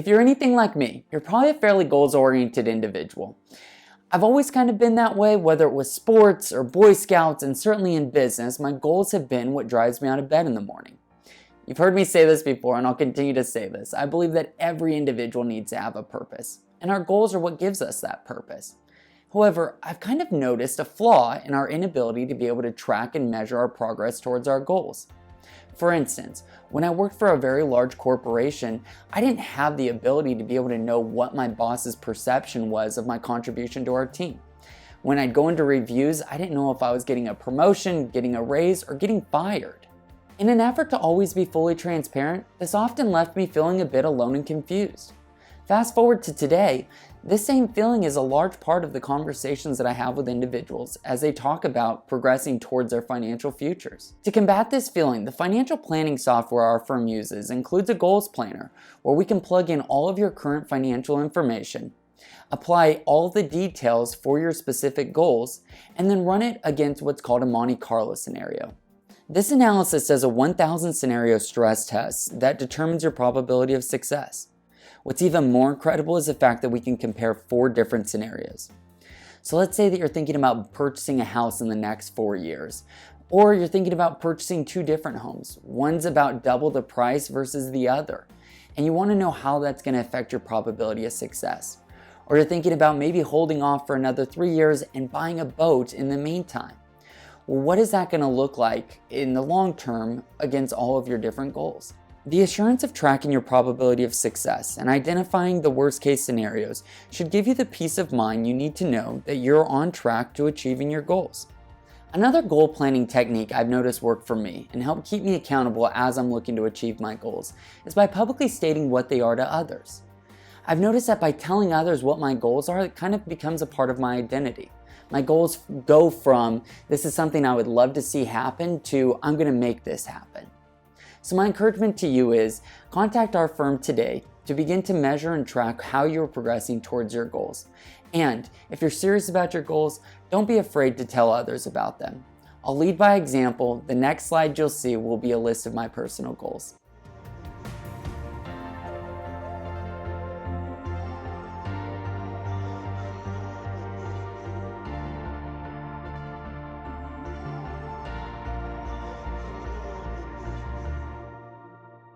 If you're anything like me, you're probably a fairly goals-oriented individual. I've always kind of been that way, whether it was sports or Boy Scouts, and certainly in business, my goals have been what drives me out of bed in the morning. You've heard me say this before, and I'll continue to say this. I believe that every individual needs to have a purpose, and our goals are what gives us that purpose. However, I've kind of noticed a flaw in our inability to be able to track and measure our progress towards our goals. For instance, when I worked for a very large corporation, I didn't have the ability to be able to know what my boss's perception was of my contribution to our team. When I'd go into reviews, I didn't know if I was getting a promotion, getting a raise, or getting fired. In an effort to always be fully transparent, this often left me feeling a bit alone and confused. Fast forward to today, this same feeling is a large part of the conversations that I have with individuals as they talk about progressing towards their financial futures. To combat this feeling, the financial planning software our firm uses includes a goals planner where we can plug in all of your current financial information, apply all the details for your specific goals, and then run it against what's called a Monte Carlo scenario. This analysis does a 1,000 scenario stress test that determines your probability of success. What's even more incredible is the fact that we can compare 4 different scenarios. So let's say that you're thinking about purchasing a house in the next 4 years, or you're thinking about purchasing 2 different homes. One's about double the price versus the other, and you want to know how that's going to affect your probability of success. Or you're thinking about maybe holding off for another 3 years and buying a boat in the meantime. Well, what is that going to look like in the long term against all of your different goals? The assurance of tracking your probability of success and identifying the worst case scenarios should give you the peace of mind you need to know that you're on track to achieving your goals. Another goal planning technique I've noticed work for me and help keep me accountable as I'm looking to achieve my goals is by publicly stating what they are to others. I've noticed that by telling others what my goals are, it kind of becomes a part of my identity. My goals go from, this is something I would love to see happen, to I'm going to make this happen. So my encouragement to you is contact our firm today to begin to measure and track how you're progressing towards your goals. And if you're serious about your goals, don't be afraid to tell others about them. I'll lead by example. The next slide you'll see will be a list of my personal goals.